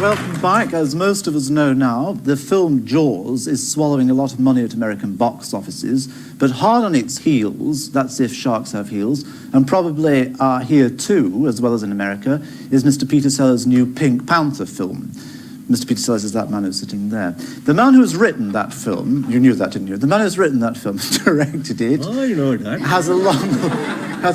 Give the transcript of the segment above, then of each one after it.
Welcome back. As most of us know now, the film Jaws is swallowing a lot of money at American box offices, but hard on its heels, that's if sharks have heels, and probably here too, as well as in America, is Mr. Peter Sellers' new Pink Panther film. Mr. Peter Sellers is that man who's sitting there. The man who's written that film, you knew that, didn't you? The man who's written that film, directed it, oh, you know that. has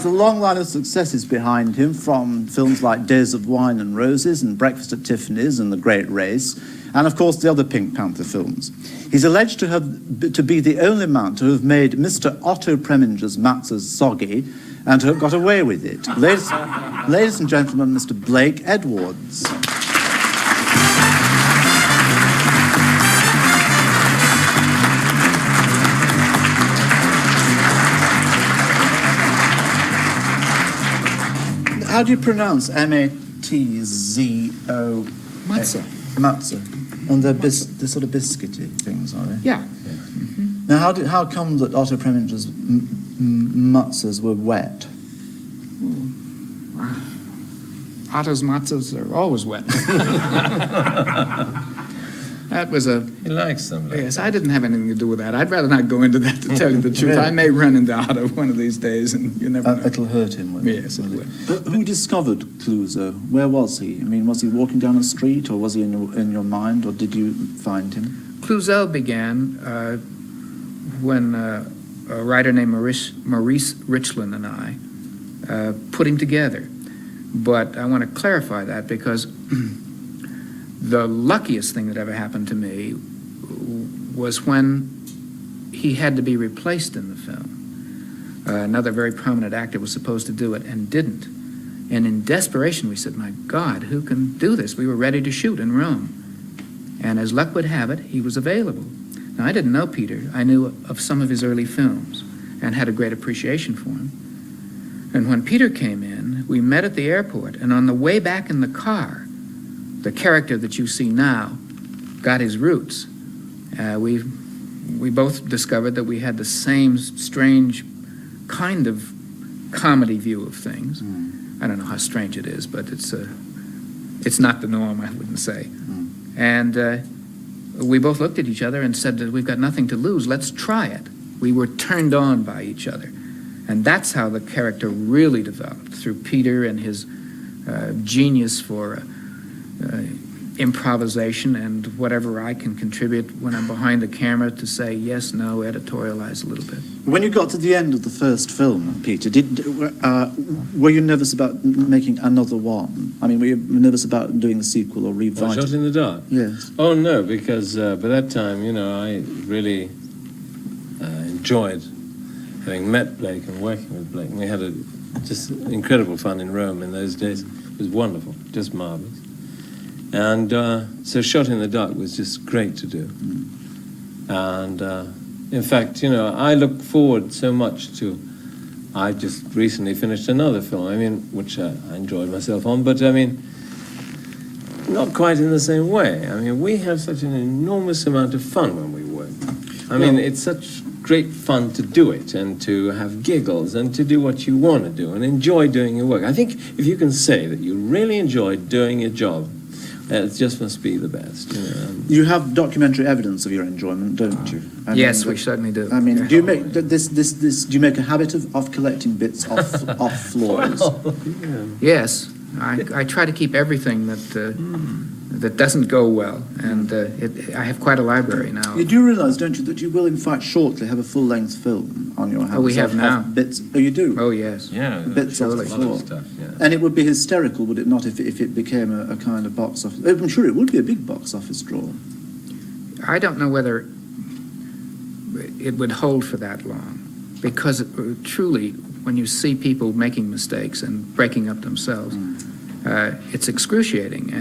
a long line of successes behind him, from films like Days of Wine and Roses and Breakfast at Tiffany's and The Great Race, and of course the other Pink Panther films. He's alleged to be the only man to have made Mr. Otto Preminger's matzahs soggy and to have got away with it. Ladies and gentlemen, Mr. Blake Edwards. How do you pronounce M-A-T-Z-O? Matzah. Matzah. And they're sort of biscuity things, are they? Yeah. Mm-hmm. Now, how come that Otto Preminger's matzahs were wet? Otto's matzahs are always wet. That was a... He likes them. Like yes, that. I didn't have anything to do with that. I'd rather not go into that, to tell you the truth. Really? I may run into Otto one of these days, and you never know. It'll hurt him, won't it? Yes, it will. Who discovered Clouseau? Where was he? I mean, was he walking down the street, or was he in your mind, or did you find him? Clouseau began when a writer named Maurice Richland and I put him together. But I want to clarify that, because the luckiest thing that ever happened to me was when he had to be replaced in the film. Another very prominent actor was supposed to do it and didn't. And in desperation, we said, my God, who can do this? We were ready to shoot in Rome. And as luck would have it, he was available. Now, I didn't know Peter. I knew of some of his early films and had a great appreciation for him. And when Peter came in, we met at the airport, and on the way back in the car, the character that you see now got his roots. We both discovered that we had the same strange kind of comedy view of things. I don't know how strange it is, but it's not the norm, I wouldn't say. And we both looked at each other and said that we've got nothing to lose, let's try it. We were turned on by each other. And that's how the character really developed, through Peter and his genius for improvisation and whatever I can contribute when I'm behind the camera to say yes, no, editorialize a little bit. When you got to the end of the first film, Peter, were you nervous about making another one? I mean, were you nervous about doing the sequel or rewriting? Shot in the Dark? Yes. Oh, no, because by that time, you know, I really enjoyed having met Blake and working with Blake. We had just incredible fun in Rome in those days. It was wonderful, just marvelous. And so Shot in the Dark was just great to do. And in fact, you know, I look forward so much to... I just recently finished another film, I mean, which I enjoyed myself on, but I mean, not quite in the same way. I mean, we have such an enormous amount of fun when we work. I mean, it's such great fun to do it and to have giggles and to do what you want to do and enjoy doing your work. I think if you can say that you really enjoy doing your job, it just must be the best. You know? You have documentary evidence of your enjoyment, don't you? Yes, we certainly do. I mean, do you make this? Do you make a habit of collecting bits off floors? Well, yeah. Yes, I try to keep everything that doesn't go well, and I have quite a library now. You do realise, don't you, that you will in fact shortly have a full-length film on your hands? Oh, we have now. Bits. Oh, you do? Oh, yes. Yeah, Bits off the a lot floor. of stuff, yeah. And it would be hysterical, would it not, if it became a kind of box office... I'm sure it would be a big box office draw. I don't know whether it would hold for that long, because truly, when you see people making mistakes and breaking up themselves, it's excruciating,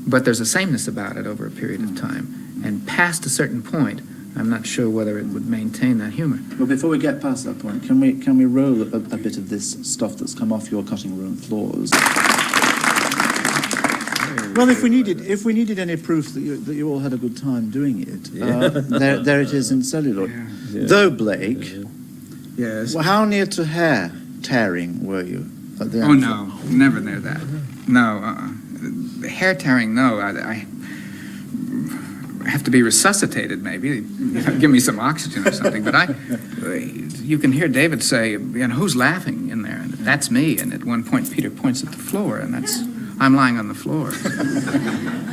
but there's a sameness about it over a period of time. And past a certain point, I'm not sure whether it would maintain that humor. Well, before we get past that point, can we roll a bit of this stuff that's come off your cutting room floors? Well, if we needed any proof that you all had a good time doing it, there it is in celluloid. Yeah. Though, Blake, Yes. well, how near to hair tearing were you at the end? Oh, no, never near that. No, hair tearing, no. I have to be resuscitated, maybe. You know, give me some oxygen or something. But you can hear David say, who's laughing in there? And that's me. And at one point, Peter points at the floor, and I'm lying on the floor.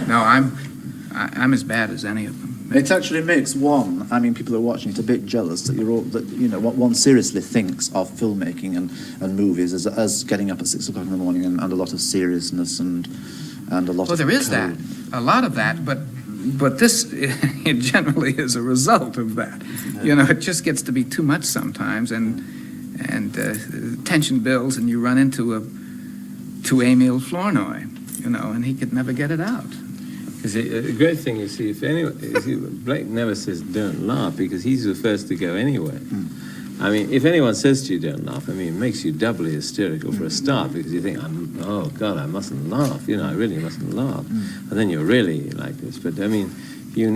No, I'm as bad as any of them. It actually makes one, people are watching it, a bit jealous that what one seriously thinks of filmmaking and movies as getting up at 6 o'clock in the morning and a lot of seriousness and a lot of... Well, there is that, a lot of that, but this it generally is a result of that. It just gets to be too much sometimes, and tension builds, and you run into Emile Flournoy, and he could never get it out. Because the great thing is, Blake never says don't laugh because he's the first to go anyway. If anyone says to you don't laugh, it makes you doubly hysterical for a start because you think, oh God, I mustn't laugh. I really mustn't laugh. And then you're really like this. But that you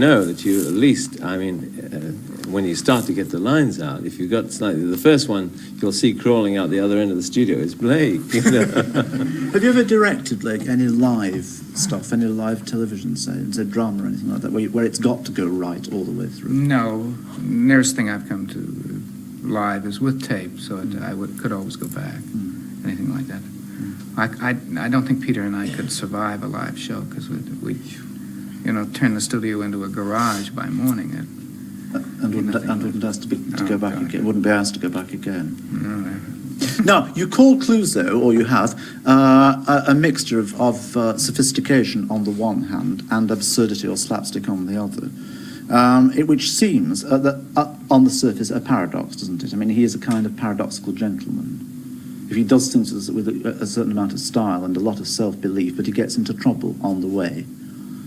at least, when you start to get the lines out, if you've got slightly, the first one you'll see crawling out the other end of the studio is Blake. Have you ever directed, Blake, any live stuff, any live television, say drama or anything like that, where it's got to go right all the way through? No. Nearest thing I've come to live is with tape, so I could always go back. Anything like that. I don't think Peter and I could survive a live show because we'd turn the studio into a garage by morning. And wouldn't ask to go back again. Wouldn't be asked to go back again. No. Now, you call Clouseau, or you have, a mixture of sophistication on the one hand and absurdity or slapstick on the other, which seems, on the surface, a paradox, doesn't it? He is a kind of paradoxical gentleman. If he does things with a certain amount of style and a lot of self-belief, but he gets into trouble on the way.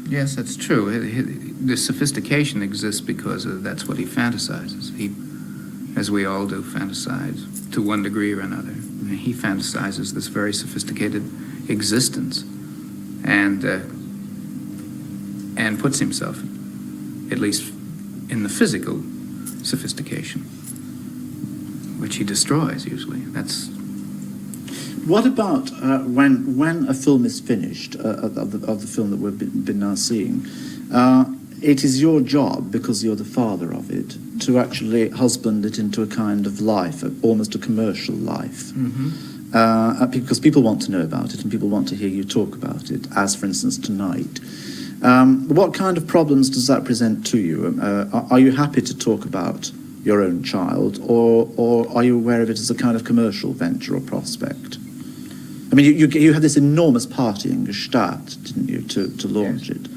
Yes, that's true. The sophistication exists because that's what he fantasizes. He, as we all do, fantasize to one degree or another. He fantasizes this very sophisticated existence and puts himself, at least in the physical sophistication, which he destroys usually. What about when a film is finished, of the film that we've been now seeing, it is your job, because you're the father of it, to actually husband it into a kind of life, almost a commercial life. Because people want to know about it and people want to hear you talk about it, as for instance tonight. What kind of problems does that present to you? Are you happy to talk about your own child, or are you aware of it as a kind of commercial venture or prospect? You had this enormous party in Gstaad, didn't you, to launch it?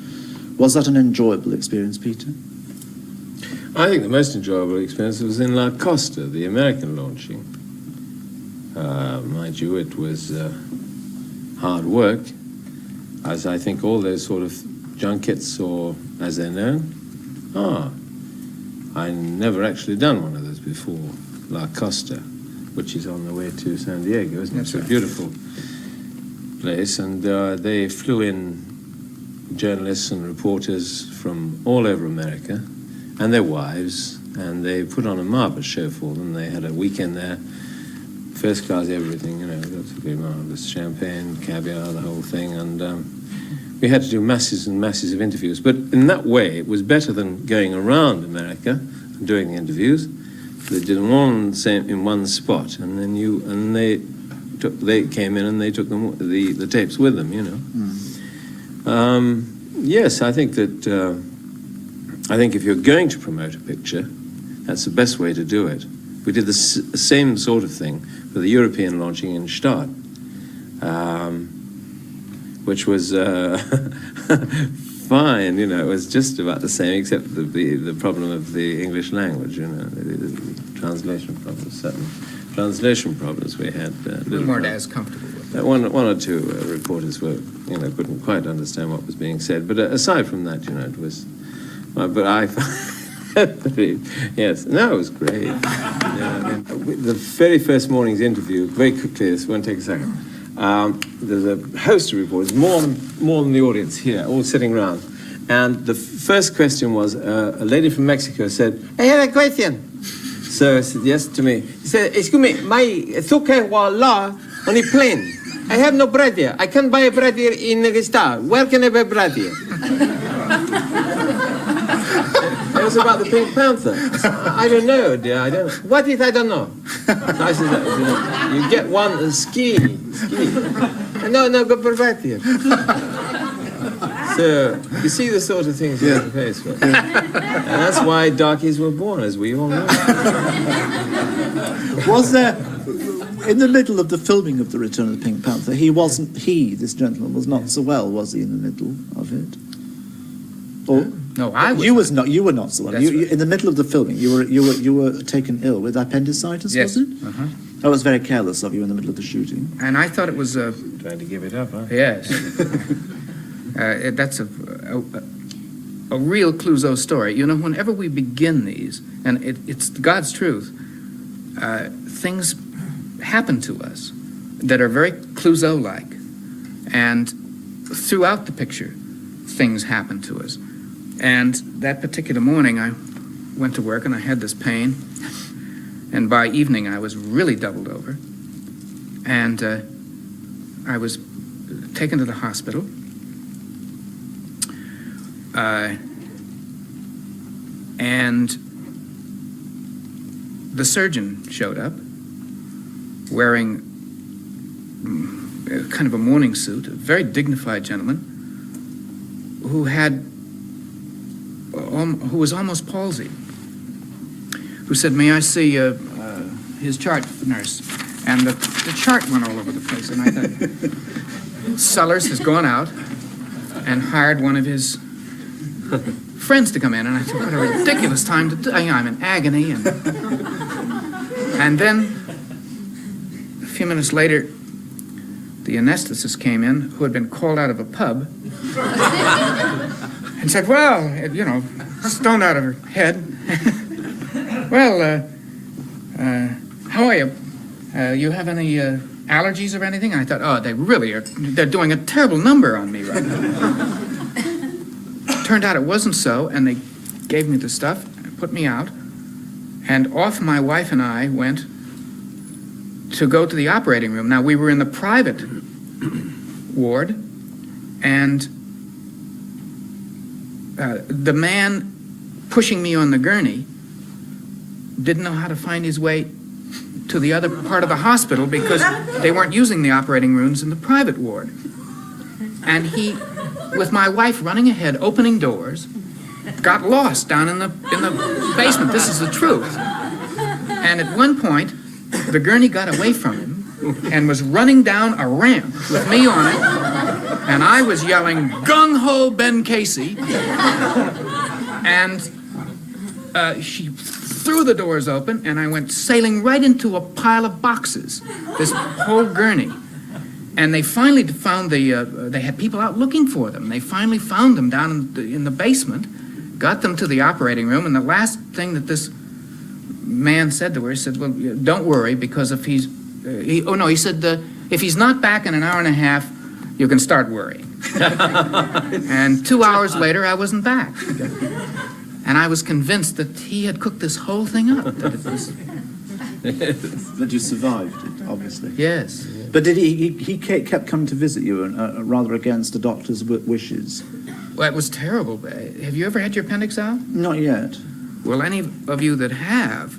Was that an enjoyable experience, Peter? I think the most enjoyable experience was in La Costa, the American launching. Mind you, it was hard work, as I think all those sort of junkets, or as they're known, are. I never actually done one of those before, La Costa, which is on the way to San Diego, isn't it? It's a beautiful place, and they flew in journalists and reporters from all over America, and their wives, and they put on a marvelous show for them. They had a weekend there, first class everything, absolutely marvelous, champagne, caviar, the whole thing, and we had to do masses and masses of interviews. But in that way, it was better than going around America and doing the interviews. They did them all in one spot, and then they came in and they took the tapes with them, Yes, I think that if you're going to promote a picture, that's the best way to do it. We did the same sort of thing for the European launching in Gstaad, which was fine, it was just about the same, except the problem of the English language, the translation problems, certain translation problems we had. We weren't as comfortable with that. One or two reporters couldn't quite understand what was being said, but aside from that, it was, but I yes, no, it was great. The very first morning's interview, very quickly, this won't take a second. There's a host of reporters, more than the audience here, all sitting around. And the first question was, a lady from Mexico said, "I have a question." So I said, yes, to me. He said, "Excuse me, my suke wala on the plane." I have no bread here. I can't buy a bread here in the star. Where can I buy bread here? It was about the Pink Panther. I don't know, dear. I don't. What if I don't know? I said, you get one ski. No, go bread here. So you see the sort of things you have to face for, and that's why darkies were born, as we all know. Was there, in the middle of the filming of The Return of the Pink Panther, this gentleman was not so well, was he, in the middle of it? Or No, I was. You were not so well. That's right. In the middle of the filming, you were taken ill with appendicitis, Yes. was it? Uh-huh. That was very careless of you in the middle of the shooting. And I thought it was Trying to give it up, huh? yes. That's a real Clouseau story. You know, whenever we begin these, and it's God's truth, things happen to us that are very Clouseau-like. And throughout the picture, things happen to us. And that particular morning, I went to work and I had this pain. And by evening, I was really doubled over. And I was taken to the hospital. And the surgeon showed up wearing kind of a morning suit, a very dignified gentleman who was almost palsied, who said, "May I see his chart, nurse?" And the chart went all over the place, and I thought, Sellers has gone out and hired one of his friends to come in, and I thought, what a ridiculous time to do. I'm in agony, and then a few minutes later, the anesthetist came in, who had been called out of a pub, and said, "Well, you know, stoned out of her head. Well, how are you? You have any allergies or anything?" And I thought, oh, they're doing a terrible number on me right now. Turned out it wasn't so, and they gave me the stuff, put me out, and off my wife and I went to go to the operating room. Now, we were in the private ward, and the man pushing me on the gurney didn't know how to find his way to the other part of the hospital because they weren't using the operating rooms in the private ward. And he, with my wife running ahead, opening doors, got lost down in the basement. This is the truth. And at one point, the gurney got away from him and was running down a ramp with me on it, and I was yelling, "Gung-ho, Ben Casey!" And she threw the doors open, and I went sailing right into a pile of boxes, this whole gurney. And they finally found they had people out looking for them. They finally found them down in the basement, got them to the operating room, and the last thing that this man said to her, he said, "Well, don't worry, because if he said, if he's not back in an hour and a half, you can start worrying." And 2 hours later, I wasn't back. And I was convinced that he had cooked this whole thing up. That it was... That you survived it, obviously. Yes. But did he kept coming to visit you, rather against the doctor's wishes? Well, it was terrible. Have you ever had your appendix out? Not yet. Well, any of you that have,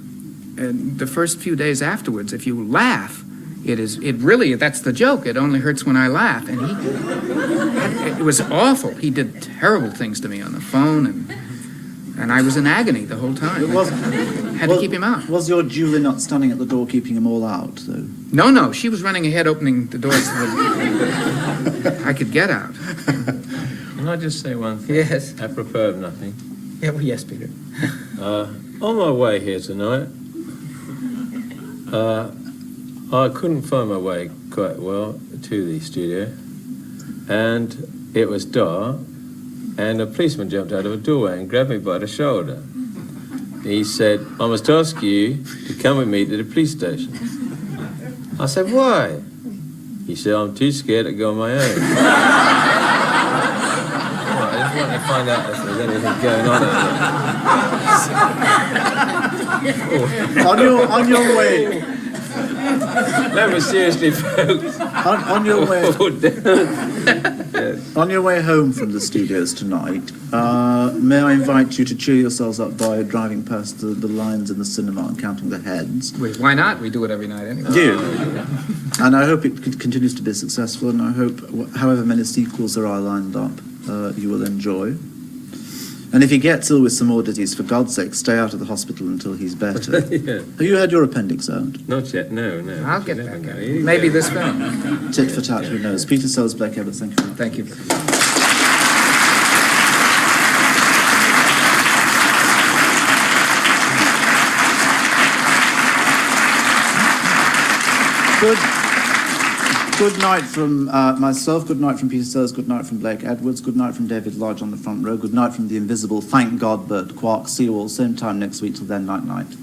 the first few days afterwards, if you laugh, that's the joke. It only hurts when I laugh. And it was awful. He did terrible things to me on the phone, and I was in agony the whole time. Had to keep him out. Was your Julie not standing at the door keeping them all out, though? No, she was running ahead, opening the doors so that I could get out. Can I just say one thing? Yes. Apropos of nothing. Yeah, well, yes, Peter. On my way here tonight, I couldn't find my way quite well to the studio, and it was dark, and a policeman jumped out of a doorway and grabbed me by the shoulder. He said, "I must ask you to come with me to the police station." I said, "Why?" He said, "I'm too scared to go on my own." Well, I just wanted to find out if there's anything going on out there. On your way No, but seriously, folks. On your way home from the studios tonight, may I invite you to cheer yourselves up by driving past the lines in the cinema and counting the heads? Why not? We do it every night anyway. Do you? And I hope it continues to be successful, and I hope however many sequels there are lined up, you will enjoy. And if he gets ill with some more disease, for God's sake, stay out of the hospital until he's better. Yeah. Have you had your appendix out? Not yet, no. I'll get back at it. Maybe this film. Tit for tat, who knows? Peter Sellers, Blake Edwards, thank you. Thank you. Good night from myself, good night from Peter Sellers, good night from Blake Edwards, good night from David Lodge on the front row, good night from the invisible, thank God, Bert Quark. See you all same time next week. Till then, night.